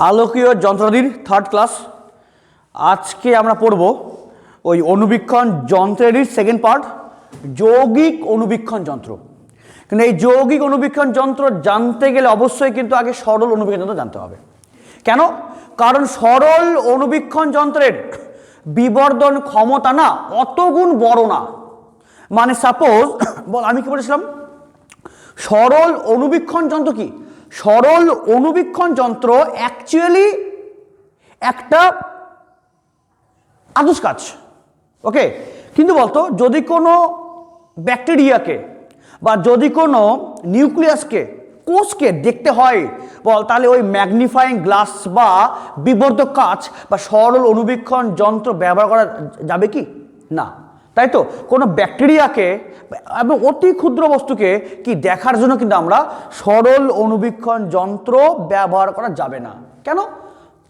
আলোকীয় যন্ত্রাদির third class. আজকে আমরা পড়ব ওই অনুবীক্ষণ যন্ত্রেরই সেকেন্ড পার্ট, যৌগিক অনুবীক্ষণ যন্ত্র। কিন্তু এই যৌগিক অনুবীক্ষণ যন্ত্র জানতে গেলে অবশ্যই কিন্তু আগে সরল অনুবীক্ষণ যন্ত্র জানতে হবে। কেন? কারণ সরল অনুবীক্ষণ যন্ত্রের বিবর্ধন ক্ষমতা না অত গুণ বড় না। মানে সাপোজ আমি কি বলেছিলাম, সরল অনুবীক্ষণ যন্ত্র কি? সরল অনুবীক্ষণ যন্ত্র অ্যাকচুয়ালি একটা আদর্শ কাজ, ওকে। কিন্তু বলতো যদি কোনো ব্যাকটেরিয়াকে বা যদি কোনো নিউক্লিয়াসকে, কোষকে দেখতে হয় বল, তাহলে ওই ম্যাগনিফাইং গ্লাস বা বিবর্ধক কাঁচ বা সরল অনুবীক্ষণ যন্ত্র ব্যবহার করা যাবে কি? না, তাই তো। কোনো ব্যাকটেরিয়াকে এবং অতি ক্ষুদ্র বস্তুকে কি দেখার জন্য কিন্তু আমরা সরল অনুবীক্ষণ যন্ত্র ব্যবহার করা যাবে না। কেন?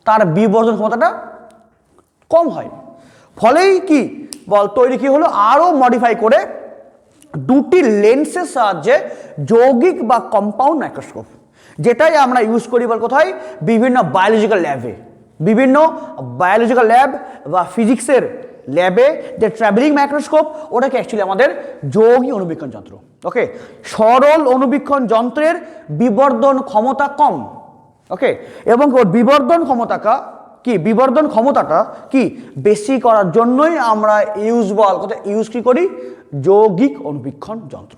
তার বিবর্ধন ক্ষমতাটা কম হয়। ফলেই কি বল তৈরি কি হলো, আরও মডিফাই করে দুটি লেন্সের সাহায্যে যৌগিক বা কম্পাউন্ড মাইক্রোস্কোপ, যেটাই আমরা ইউজ করি বল কোথায়? বিভিন্ন বায়োলজিক্যাল ল্যাবে, বিভিন্ন বায়োলজিক্যাল ল্যাব বা ফিজিক্সের ল্যাবে যে ট্রাভেলিং মাইক্রোস্কোপ, ওটাকে অ্যাকচুয়ালি আমাদের যৌগিক অনুবীক্ষণ যন্ত্র, ওকে। সরল অনুবীক্ষণ যন্ত্রের বিবর্ধন ক্ষমতা কম, ওকে, এবং ওর বিবর্ধন ক্ষমতাটা কি বেশি করার জন্যই আমরা ইউজ কি করি? যৌগিক অনুবীক্ষণ যন্ত্র,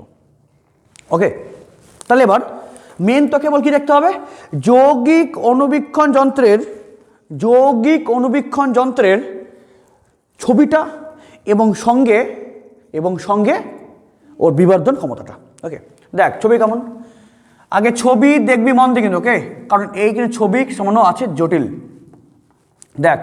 ওকে। তাহলে এবার মেন তো কেবল কি দেখতে হবে? যৌগিক অনুবীক্ষণ যন্ত্রের ছবিটা এবং সঙ্গে ওর বিবর্ধন ক্ষমতাটা, ওকে। দেখ ছবি কেমন, আগে ছবি দেখবি মন দিয়ে কিন্তু, ওকে, কারণ এই কিন্তু ছবি সামান্য আছে জটিল। দেখ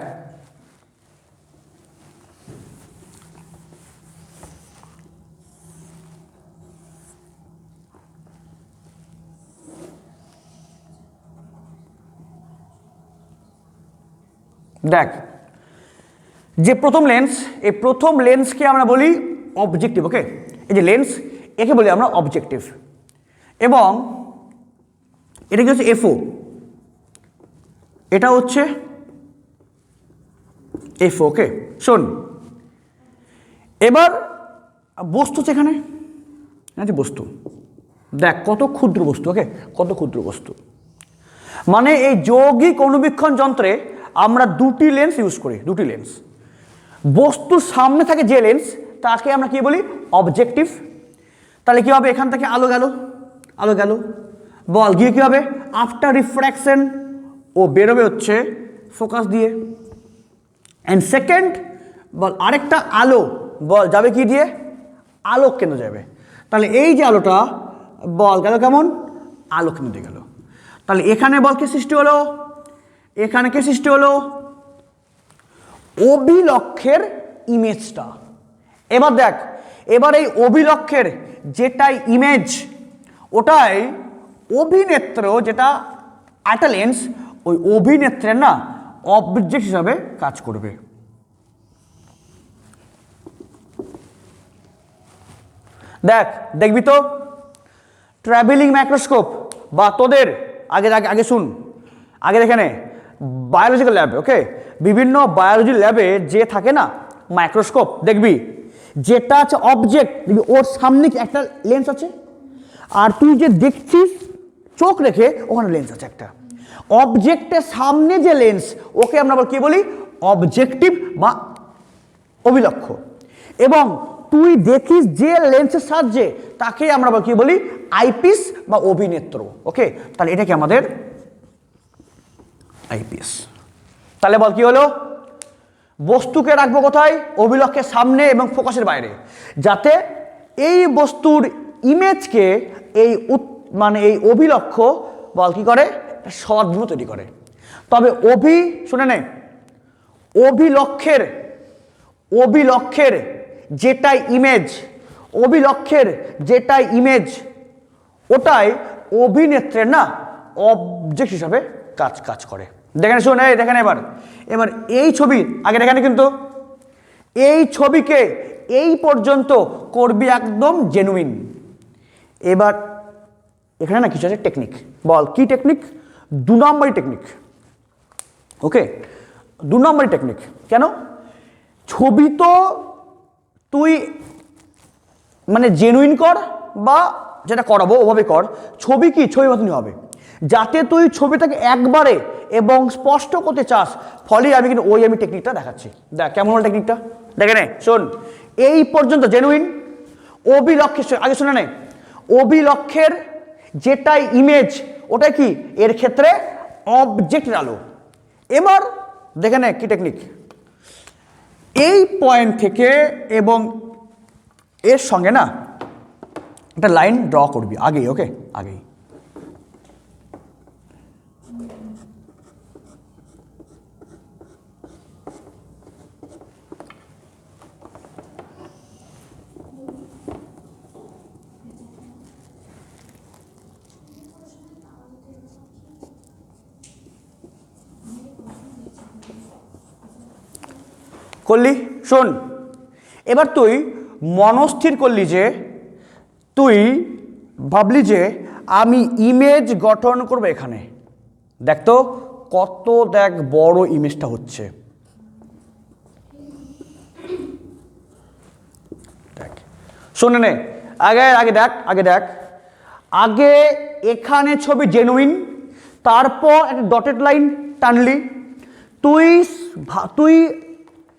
দেখ যে প্রথম লেন্স, এই প্রথম লেন্সকে আমরা বলি অবজেক্টিভ, ওকে। এই যে লেন্স, একে বলি আমরা অবজেক্টিভ, এবং এটা কি হচ্ছে এফও, এটা হচ্ছে এফও, ওকে। শোন, এবার বস্তু সেখানে আছে, বস্তু দেখ কত ক্ষুদ্র বস্তু, ওকে, কত ক্ষুদ্র বস্তু। মানে এই যৌগিক অনুবীক্ষণ যন্ত্রে আমরা দুটি লেন্স ইউজ করি, দুটি লেন্স। বস্তুর সামনে থাকে যে লেন্স, তাকে আমরা কি বলি? অবজেক্টিভ। তাহলে কি হবে? এখান থেকে আলো গেল বল, গিয়ে কি হবে? আফটার রিফ্র্যাকশন ও বেরোবে হচ্ছে ফোকাস দিয়ে। অ্যান্ড সেকেন্ড বল, আরেকটা আলো বল যাবে কি দিয়ে? আলোক কেন্দ্র যাবে। তাহলে এই যে আলোটা বল গেল কেমন? আলোক কেন্দ্র গেল। তাহলে এখানে বল কে সৃষ্টি হলো? এখানে কে সৃষ্টি হলো? অভিলক্ষের ইমেজটা। এবার দেখ, এবার এই অভিলক্ষের যেটাই ইমেজ, ওটাই অভিনেত্র, যেটা একটা লেন্স, ওই অভিনেত্রের না অবজেক্ট হিসাবে কাজ করবে। দেখবি তো ট্রাভেলিং মাইক্রোস্কোপ বা তোদের আগে শুন, আগে এখানে বায়োলজিক্যাল ল্যাব, ওকে, বিভিন্ন বায়োলজি ল্যাবে যে থাকে না মাইক্রোস্কোপ, দেখবি যেটা আছে অবজেক্ট, দেখবি ওর সামনে একটা লেন্স আছে, আর তুই যে দেখছিস চোখ রেখে ওখানে লেন্স আছে একটা। অবজেক্টের সামনে যে লেন্স, ওকে আমরা কি বলি? অবজেক্টিভ বা অভিলক্ষ। এবং তুই দেখিস যে লেন্সের সাহায্যে, তাকে আমরা কি বলি? আইপিস বা অভিনেত্র, ওকে। তাহলে এটা কি আমাদের আইপিএস। তাহলে বল কি হলো? বস্তুকে রাখবো কোথায়? অভিলক্ষের সামনে এবং ফোকাসের বাইরে, যাতে এই বস্তুর ইমেজকে এই অভিলক্ষ বল কি করে? সদ্রূপ তৈরি করে। তবে শুনে নে, অভিলক্ষের যেটাই ইমেজ, ওটাই অভিনেত্রের না অবজেক্ট হিসাবে কাজ করে। দেখেন শোন, দেখেন এবার এই ছবি আগে দেখেন, কিন্তু এই ছবিকে এই পর্যন্ত করবি একদম জেনুইন। এবার এখানে না কিছু আছে টেকনিক, বল কি টেকনিক? 2 নম্বরই টেকনিক। ওকে, 2 নম্বরই টেকনিক। কেন? ছবি তো তুই মানে জেনুইন কর বা যেটা করাবো ওভাবে কর, ছবি কি ছবি মতনই হবে, যাতে তুই ছবিটাকে একবারে এবং স্পষ্ট করতে চাস। ফলে আমি কিন্তু আমি টেকনিকটা দেখাচ্ছি। দেখ কেমন হলো টেকনিকটা, দেখে নে, শোন। এই পর্যন্ত জেনুইন। অভিলক্ষের আগে শুনে নে, অভিলক্ষের যেটাই ইমেজ ওটাই কি এর ক্ষেত্রে অবজেক্টের আলো। এবার দেখে নে কি টেকনিক। এই পয়েন্ট থেকে এবং এর সঙ্গে না একটা লাইন ড্র করবি আগেই। ওকে, আগেই করলি। শোন, এবার তুই মনস্থির করলি যে তুই ভাবলি যে আমি ইমেজ গঠন করবো এখানে। দেখ তো কত দেখ বড় ইমেজটা হচ্ছে। দেখ শোনে নে, আগে দেখ আগে এখানে ছবি জেনুইন, তারপর একটা ডটেড লাইন টানলি। তুই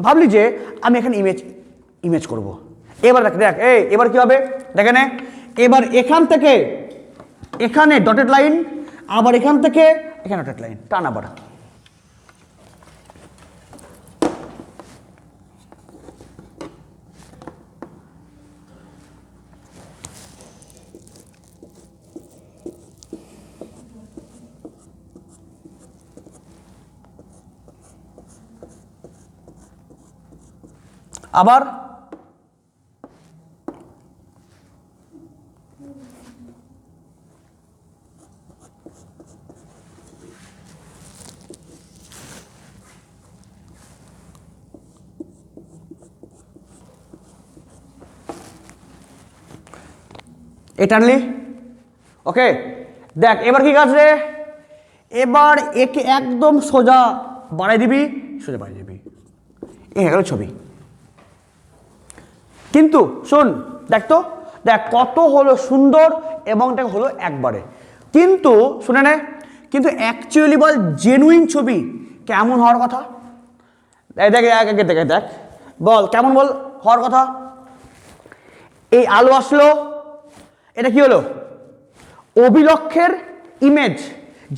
ভাবলি যে আমি এখানে ইমেজ করব। এবার দেখ এবার কি হবে দেখে নে। এবার এখান থেকে এখানে ডটেড লাইন, আবার এখান থেকে এখানে ডটেড লাইন টান। আবার এটা আনলি। ওকে, দেখ এবার কি কাজ রে, এবার একে একদম সোজা বাড়াই দিবি, সোজা বাড়াই দিবি, এ হয়ে গেল ছবি। কিন্তু শোন, দেখ তো দেখ কত হলো সুন্দর এবং এটা হলো একবারে। কিন্তু শুনে নে, কিন্তু অ্যাকচুয়ালি বল জেনুইন ছবি কেমন হওয়ার কথা? দেখ বল কেমন বল হওয়ার কথা। এই আলো আসলো, এটা কি হলো? অভিলক্ষের ইমেজ,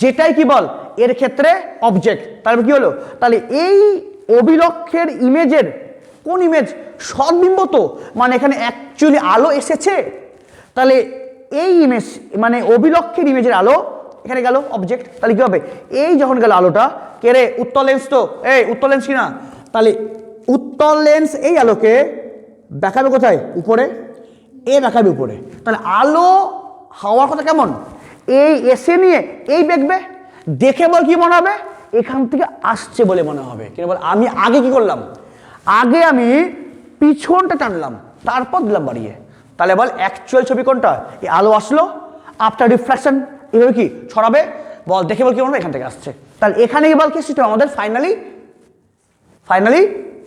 যেটাই কি বল এর ক্ষেত্রে অবজেক্ট। তাহলে কি হলো? তাহলে এই অভিলক্ষের ইমেজের কোন ইমেজ? সদ্বিম্ব তো, মানে এখানে অ্যাকচুয়ালি আলো এসেছে। তাহলে এই ইমেজ মানে অভিলক্ষের ইমেজের আলো এখানে গেল অবজেক্ট। তাহলে কি হবে? এই যখন গেল আলোটা, কে রে? উত্তর লেন্স তো, উত্তর লেন্স কিনা? তাহলে উত্তর লেন্স এই আলোকে দেখাবে কোথায়? উপরে। দেখাবে উপরে। তাহলে আলো হাওয়ার কথা কেমন? এই এসে নিয়ে এই দেখবে, দেখে বল কি মনে হবে? এখান থেকে আসছে বলে মনে হবে। কিন্তু বল আমি আগে কি করলাম? আগে আমি পিছনটা টানলাম, তারপর দিলাম বাড়িয়ে। তাহলে বল অ্যাকচুয়াল ছবি কোনটা? এই আলো আসলো, আফটার রিফ্লেকশন এভাবে কি ছড়াবে, বল দেখে বল কি মনে হবে? এখান থেকে আসছে। তাহলে এখানে বল কি সেটা আমাদের ফাইনালি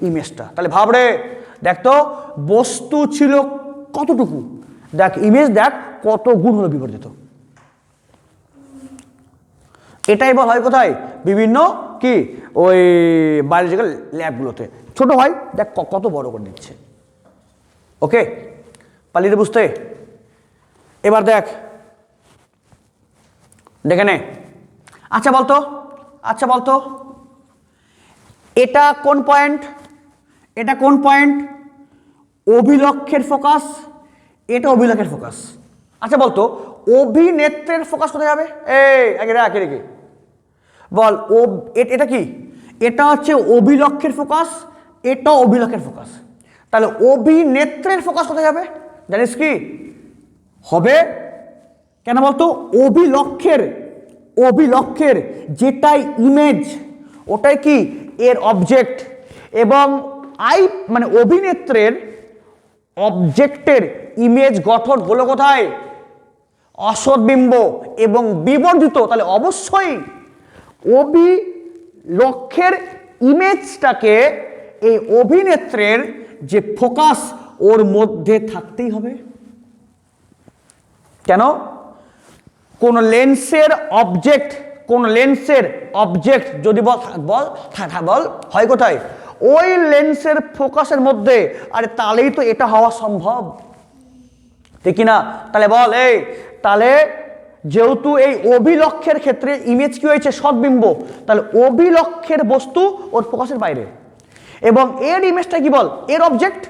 ইমেজটা। তাহলে ভাবরে, দেখ তো বস্তু ছিল কতটুকু, দেখ ইমেজ দেখ কত গুণ হলো বিবর্ধিত। এটাই বল হয় কোথায়? বিভিন্ন কি ওই বায়োলজিক্যাল ল্যাবগুলোতে। ছোট হয় দেখ কত বড় করে দিচ্ছে। ওকে, পালিয়ে বুঝতে। এবার দেখে নে। আচ্ছা বলতো এটা কোন পয়েন্ট? অভিলক্ষের ফোকাস, এটা অভিলক্ষের ফোকাস। আচ্ছা বলতো অভিনেত্রের ফোকাস কোথায় যাবে? আগে রেখে বল। এটা কি? এটা হচ্ছে অভিলক্ষের ফোকাস, এটা অভিলক্ষের ফোকাস। তাহলে অভিনেত্রের ফোকাস কোথায় যাবে? জানিস কি হবে? কেন বলতো? অভিলক্ষের যেটাই ইমেজ ওটাই কি এর অবজেক্ট, এবং মানে অভিনেত্রের অবজেক্টের ইমেজ গঠন হলো কোথায়? অসৎবিম্ব এবং বিবর্ধিত। তাহলে অবশ্যই লক্ষ্যের ইমেজটাকে এই অভিনেত্রের যে ফোকাস ওর মধ্যে থাকতেই হবে। কেন? কোন লেন্সের অবজেক্ট যদি বল হয় কোথায়? ওই লেন্সের ফোকাসের মধ্যে। আরে তাহলেই তো এটা হওয়া সম্ভব, ঠিক না? তাহলে বল তাহলে যেহেতু এই অভিলক্ষের ক্ষেত্রে ইমেজ কি হয়েছে? সদ্বিম্ব। তাহলে অভিলক্ষের বস্তু ওর ফোকাসের বাইরে, এবং এর ইমেজটা কি বল? এর অবজেক্ট,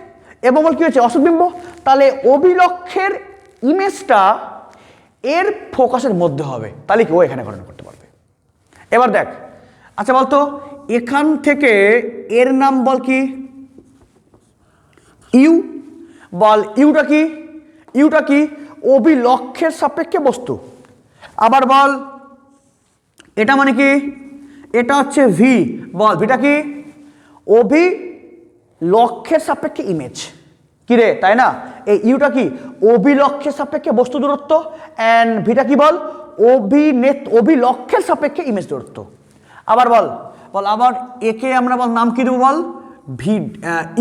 এবং বল কি হয়েছে? অসদ্বিম্ব। তাহলে অভিলক্ষের ইমেজটা এর ফোকাসের মধ্যে হবে, তাহলে কি ও এখানে গণনা করতে পারবে। এবার দেখ, আচ্ছা বলতো এখান থেকে এর নাম বল কি? ইউ। বল ইউটা কি? অভিলক্ষের সাপেক্ষে বস্তু। আবার বল এটা মানে কি? এটা হচ্ছে ভি। বল ভিটা কি? অভিলক্ষের সাপেক্ষে ইমেজ। কি রে, তাই না? এই ইউটা কি? অভিলক্ষের সাপেক্ষে বস্তু দূরত্ব। অ্যান্ড ভিটা কি বল? অভিলক্ষের সাপেক্ষে ইমেজ দূরত্ব। আবার বল আবার একে আমরা বল নাম কি দেবো? বল ভি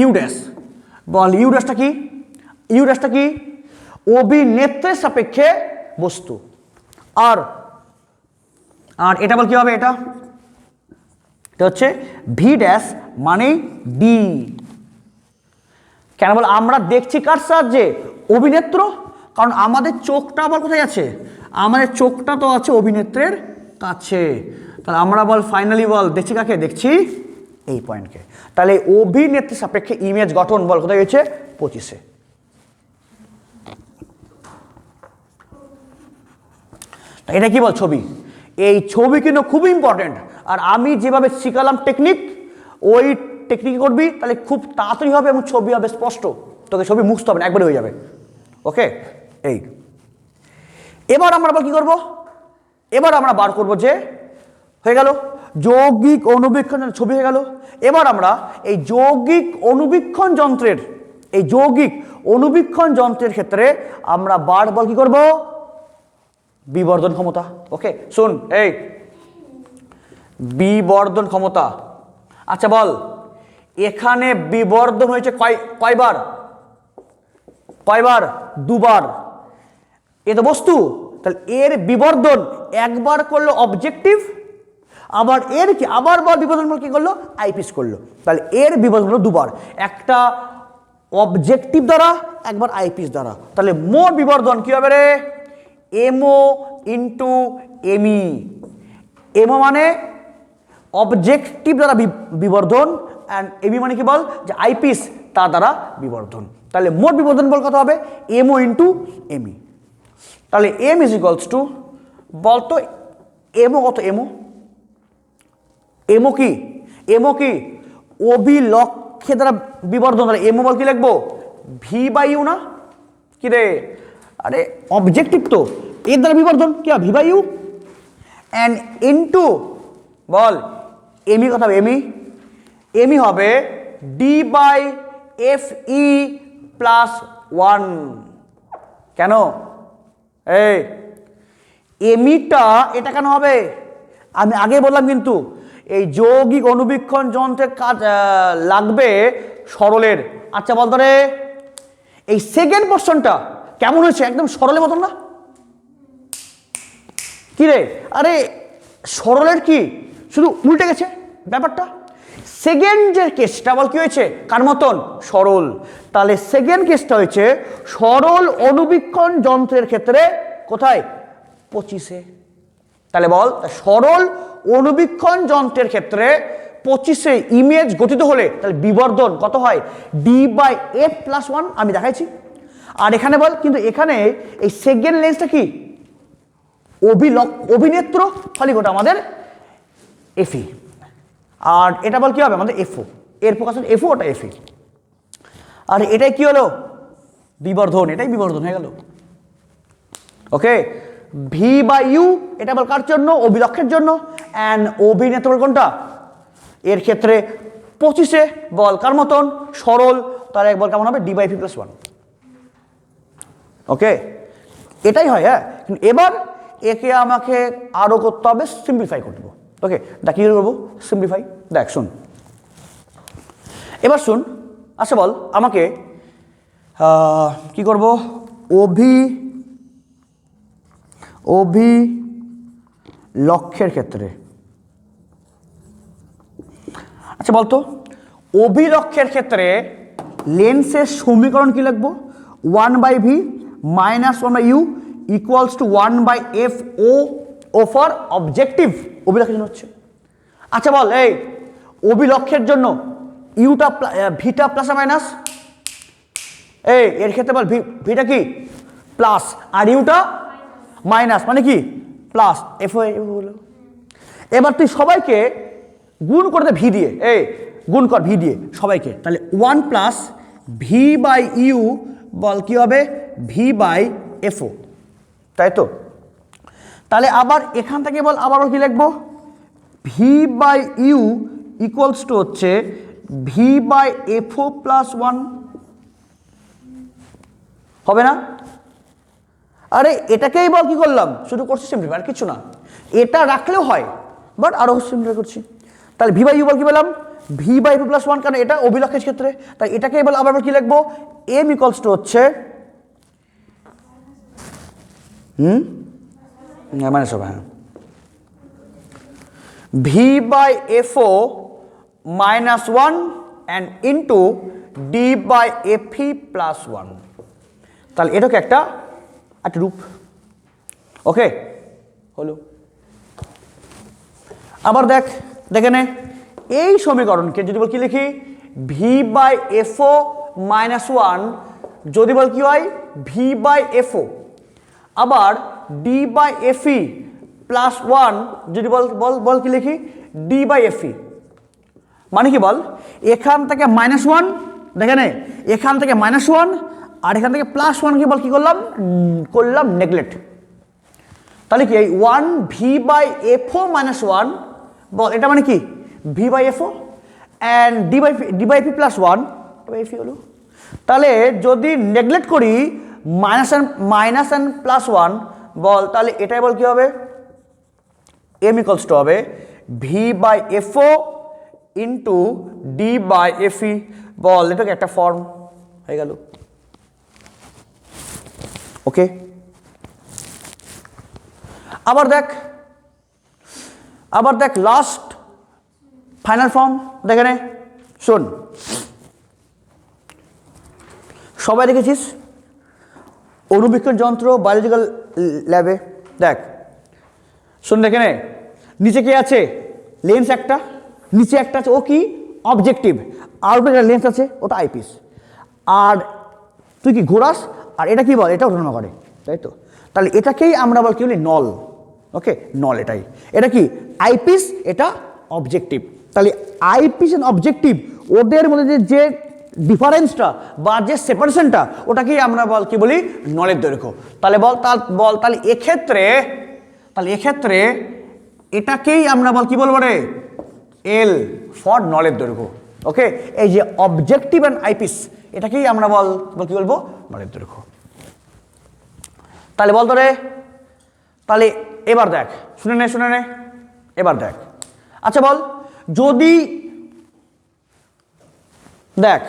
ইউ ড্যাশ। বল ইউ ড্যাশটা কি? অভিনেত্রের সাপেক্ষে বস্তু। আর এটা বল কি হবে? এটা হচ্ছে ভি ড্যাশ মানে ডি। কেন বল? আমরা দেখছি কার সাহায্যে? অভিনেত্র। কারণ আমাদের চোখটা আবার কোথায় আছে? আমাদের চোখটা তো আছে অভিনেত্রের কাছে। তাহলে আমরা বল ফাইনালি বল দেখছি কাকে? দেখছি এই পয়েন্টকে। তাহলে অভিনেত্রের সাপেক্ষে ইমেজ গঠন বল কোথায় হয়েছে? 25-এ। এটা কি বল? ছবি। এই ছবি কিন্তু খুব ইম্পর্টেন্ট। আর আমি যেভাবে শিখালাম টেকনিক, ওই টেকনিক করবি তাহলে খুব তাড়াতাড়ি হবে এবং ছবি হবে স্পষ্ট। তোকে ছবি মুছতে হবে না, একবারে হয়ে যাবে। ওকে, এই এবার আমরা কি করব? এবার আমরা বার করব যে হয়ে গেল যৌগিক অনুবীক্ষণ ছবি হয়ে গেল। এবার আমরা এই যৌগিক অনুবীক্ষণ যন্ত্রের ক্ষেত্রে আমরা বার বল কি করব? বিবর্ধন ক্ষমতা। ওকে শুন, এই বিবর্ধন ক্ষমতা। আচ্ছা বল এখানে বিবর্ধন হয়েছে কয়বার? 2বার। এ তো বস্তু, তাহলে এর বিবর্ধন একবার করলো অবজেক্টিভ, আবার এর কি আবার বল বিবর্ধন কি করলো? আইপিস করলো। তাহলে এর বিবর্ধন হলো 2বার, একটা অবজেক্টিভ দ্বারা, একবার আইপিস দ্বারা। তাহলে মোট বিবর্ধন কি হবে রে? এমও ইন্টু এমই। এমও মানে অবজেক্টিভ দ্বারা বিবর্ধন, অ্যান্ড এমই মানে কি বল? যে আইপিস তার দ্বারা বিবর্ধন। তাহলে মোট বিবর্ধন বল কত হবে? এমও ইন্টু এমই। তাহলে এম ইজ ইকুয়ালস টু বলতো এমও কত? এমও কি? অভিলক্ষে দ্বারা বিবর্ধন। তাহলে এমও বল কি লিখবো? ভি বাই ইউ না? কি রে, আরে অবজেক্টিভ তো, এর দ্বারা বিবর্ধন কি হবে? V by U. And into বল এমই কথা হবে? এমই হবে D by F E plus 1। কেন? এমিটা এটা কেন হবে? আমি আগে বললাম কিন্তু এই যৌগিক অনুবীক্ষণ যন্ত্রের কাজ লাগবে সরলের। আচ্ছা বলতো রে, এই সেকেন্ড পোর্শনটা কেমন হয়েছে? একদম সরলের মতন না? কি রে, আরে সরলের কি শুধু উল্টে গেছে ব্যাপারটা। সেকেন্ড যে কেসটা বল কি হয়েছে? কার মতন? সরল। তাহলে সেকেন্ড কেসটা হয়েছে সরল অনুবীক্ষণ যন্ত্রের ক্ষেত্রে কোথায়? 25-এ। তাহলে বল সরল অনুবীক্ষণ যন্ত্রের ক্ষেত্রে 25-এ ইমেজ গঠিত হলে তাহলে বিবর্ধন কত হয়? ডি বাই এফ প্লাস 1 আমি দেখাইছি। আর এখানে বল কিন্তু এখানে এই সেকেন্ড লেন্সটা কি? অভিনেত্র, ফলে ওটা আমাদের এফই। আর এটা বল কি হবে? আমাদের এফও। এর ফোকাস এফও, ওটা এফই। আর এটাই কি হলো? বিবর্ধন। এটাই বিবর্ধন হয়ে গেল। ওকে, ভি বাই ইউ এটা বল কার জন্য? অভিলক্ষের জন্য। অ্যান্ড অভিনেত্র বল কোনটা? এর ক্ষেত্রে 25-এ বল কার মতন? সরল। তাহলে বল কেমন হবে? D by V plus 1। Okay, এটাই হয়। হ্যাঁ, এবার একে আমাকে আরো করতে হবে, সিম্পলিফাই করবো। ওকে, দেখ কী করবো, সিম্পলিফাই। দেখ শোন, এবার শুন, আচ্ছা বল আমাকে কি করব, অভিলক্ষের ক্ষেত্রে, আচ্ছা বলতো অভিলক্ষের ক্ষেত্রে লেন্সের সমীকরণ কি লিখবো, 1/v minus 1/u equals to 1/f o for objective, অভিলক্ষের জন্য হচ্ছে। আচ্ছা বল এই অভিলক্ষের জন্য ইউটা ভিটা প্লাস মাইনাস, এই এর ক্ষেত্রে বল ভিটা কি প্লাস আর ইউটা মাইনাস, মানে কি প্লাস, এফ হলো। এবার তুই সবাইকে গুণ করে দে ভি দিয়ে, এই গুণ কর ভি দিয়ে সবাইকে, তাহলে 1 প্লাস ভি বাই ইউ বল কি হবে, ভি বাই এফও, তাই তো। তাহলে আবার এখান থেকে বল আবারও কি লিখবো, V by U equals to হচ্ছে ভি বাই এফও প্লাস 1, হবে না? আরে এটাকেই বল কি করলাম, শুধু করছি সিম্পলিফাই, আর কিছু না। এটা রাখলেও হয়, বাট আরও সিম্পলিফাই করছি। তাহলে ভি বাই ইউ বল কি বললাম, ভি বাই এফ প্লাস 1, কারণ এটা অভিলক্ষের ক্ষেত্রে, তাই এটাকেই বল আবার কি লিখবো, এম ইকুয়ালস টু হচ্ছে মাইনাস হবে, হ্যাঁ, v by f o minus 1 and into d by f e plus 1। তাহলে এটাকে একটা রূপ, ওকে হলো। আবার দেখ, দেখে নে এই সমীকরণকে যদি বল কি লিখি, ভি বাই এফও মাইনাস 1 যদি বল কি হয়, ভি বাই এফও, আবার ডি বাই এফি প্লাস 1 যদি বল বল বল কি লিখি, ডি বাই এফি, মানে কি বল, এখান থেকে -1, দেখে নে এখান থেকে -1 আর এখান থেকে +1 কি বল কি করলাম নেগলেক্ট। তাহলে কি এই 1 ভি বাই এফও মাইনাস 1 বল, এটা মানে কি v by f o and d by f e plus 1 f e হলো। তাহলে যদি নেগলেক্ট করি মাইনাস অ্যান্ড প্লাস 1 বল, তাহলে এটাই বল কি হবে, এম ইকুয়ালস টু হবে V by f o into d by f e বল, এটাকে একটা ফর্ম হয়ে গেল, ওকে। আবার দেখ লাস্ট ফাইনাল ফর্ম, দেখে নে শোন, সবাই দেখেছিস অণুবীক্ষণ যন্ত্র বায়োলজিক্যাল ল্যাবে, দেখ শোন, দেখে নে নিচে কি আছে, লেন্স একটা, নিচে একটা আছে ও কি অবজেক্টিভ, আর একটা লেন্স আছে ওটা আইপিস, আর তুই কি ঘোরাস, আর এটা কি বল, এটা ওঠানো করে, তাই তো। তাহলে এটাকেই আমরা বল কি বলি, নল, ওকে নল, এটা কি আইপিস, এটা অবজেক্টিভ। তাহলে আইপিস এন্ড অবজেক্টিভ ওদের মধ্যে যে ডিফারেন্সটা বা যে সেপারেশনটা, ওটাকেই আমরা বল কি বলি, নলের দৈর্ঘ্য। তাহলে তাহলে এক্ষেত্রে এটাকেই আমরা বল কি বলবো রে, এল ফর নলের দৈর্ঘ্য, ওকে। এই যে অবজেক্টিভ অ্যান্ড আইপিস, এটাকেই আমরা বল কি বলবো, নলের দৈর্ঘ্য। তাহলে বলতো রে, তাহলে এবার দেখ, শুনে নে এবার দেখ, আচ্ছা বল যদি দেখ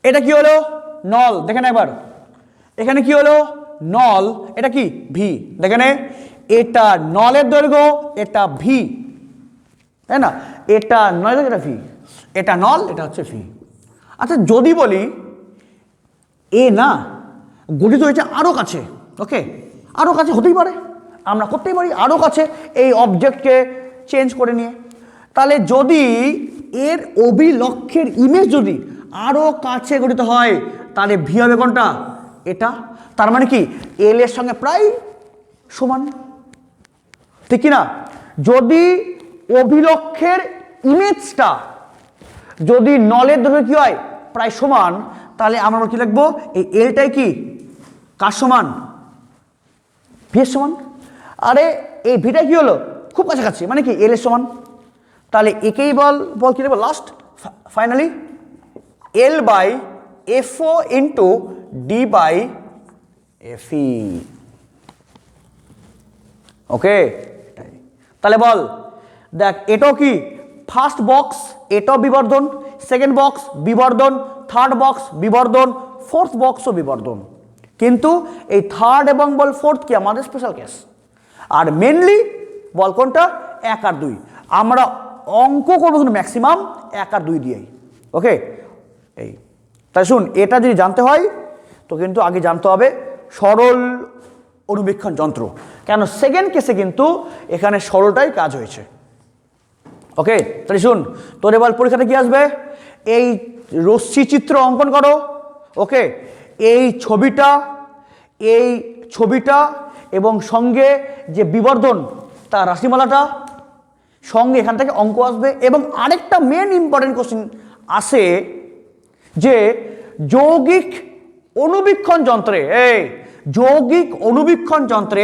এটা কি হলো, নল, দেখেন একবার এখানে কি হলো, নল, এটা কি ভি, দেখেন এটা নলের দৈর্ঘ্য, এটা ভি, তাই না, এটা নল, এটা ভি, এটা নল, এটা হচ্ছে ভি। আচ্ছা যদি বলি এ না গঠিত হয়েছে আরো কাছে, ওকে, আরো কাছে হতেই পারে, আমরা করতেই পারি আরো কাছে এই অবজেক্টকে চেঞ্জ করে নিয়ে। তাহলে যদি এর অভিলক্ষের ইমেজ যদি আরো কাছে গঠিত হয়, তাহলে ভি হবে কোনটা, এটা, তার মানে কি এল এর সঙ্গে প্রায় সমান, ঠিক কি না। যদি অভিলক্ষের ইমেজটা যদি নলের দৈর্ঘ্য কি হয় প্রায় সমান, তাহলে আমরা কি লিখবো, এই এলটাই কি কার সমান, ভি এর সমান। আরে এই ভিটা কি হলো, খুব কাছাকাছি, মানে কি এল এর সমান। তাহলে একেই বল কি লিখবো, last finally l by f o into d by f e, okay. তাহলে বল দেখ এটাও কি ফার্স্ট বক্স, এটাও বিবর্ধন, সেকেন্ড বক্স বিবর্ধন, থার্ড বক্স বিবর্ধন, ফোর্থ বক্সও বিবর্ধন। কিন্তু এই থার্ড এবং বল ফোর্থ কি আমাদের স্পেশাল কেস। আর মেনলি বল কোনটা 1 আর 2, আমরা অঙ্ক করবো কিন্তু ম্যাক্সিমাম 1 আর 2 দিয়েই। ওকে, এই তাই শুন, এটা যদি জানতে হয় তো কিন্তু আগে জানতে হবে সরল অনুবীক্ষণ যন্ত্র, কেন সেকেন্ড কেসে কিন্তু এখানে সরলটাই কাজ হয়েছে। ওকে, তাহলে শুন, তোর এবার পরীক্ষাতে কি আসবে, এই রশ্মি চিত্র অঙ্কন করো। ওকে, এই ছবিটা এবং সঙ্গে যে বিবর্ধন তার রাশিমালাটা, সঙ্গে এখান থেকে অঙ্ক আসবে। এবং আরেকটা মেন ইম্পর্টেন্ট কোশ্চেন আসে যে যৌগিক অনুবীক্ষণ যন্ত্রে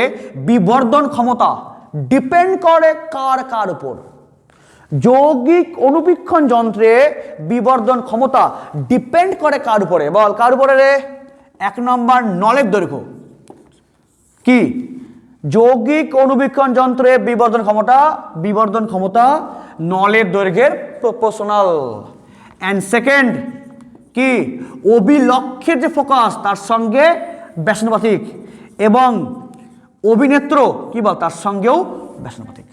বিবর্ধন ক্ষমতা ডিপেন্ড করে কার উপর। যৌগিক অনুবীক্ষণ যন্ত্রে বিবর্ধন ক্ষমতা ডিপেন্ড করে কার উপরে, বল কার উপরে রে? 1 নম্বর নলের দৈর্ঘ্য। কি যৌগিক অনুবীক্ষণ যন্ত্রে বিবর্ধন ক্ষমতা নলের দৈর্ঘ্যের প্রপোর্শনাল। অ্যান্ড সেকেন্ড কি অভিলক্ষের যে ফোকাস তার সঙ্গে ব্যাসানুপাতিক, এবং অভিনেত্র কি বল তার সঙ্গেও ব্যাসানুপাতিক।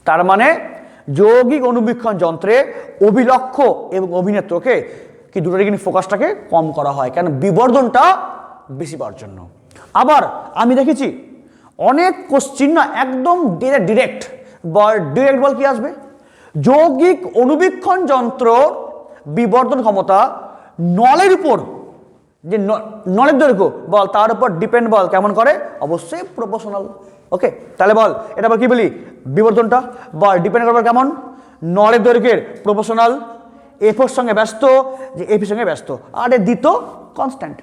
তার মানে যৌগিক অনুবীক্ষণ যন্ত্রে অভিলক্ষ এবং অভিনেত্রকে কি দুটোরই কিন্তু ফোকাসটাকে কম করা হয়, কেন বিবর্ধনটা বেশি পাওয়ার জন্য। আবার আমি দেখেছি অনেক কোশ্চিন না একদম ডিরেক্ট বল কি আসবে, যৌগিক অনুবীক্ষণ যন্ত্র বিবর্ধন ক্ষমতা নলের উপর, যে নলের দৈর্ঘ্য বল তার উপর ডিপেন্ড, বল কেমন করে, অবশ্যই প্রপোর্শনাল। ওকে, তাহলে বল এটা বল কি বলি, বিবর্ধনটা বল ডিপেন্ড করবে কেমন, নলের দৈর্ঘ্যের প্রপোর্শনাল, এফোর সঙ্গে ব্যস্ত, যে এফির সঙ্গে ব্যস্ত, আর এর দ্বিতীয় কনস্ট্যান্ট।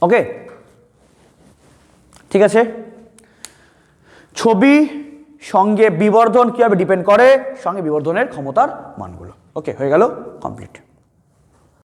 ওকে, ঠিক আছে। ছবি সঙ্গে বিবর্ধন কিভাবে ডিপেন্ড করে, সঙ্গে বিবর্ধনের ক্ষমতার মানগুলো। ওকে, হয়ে গেল কমপ্লিট।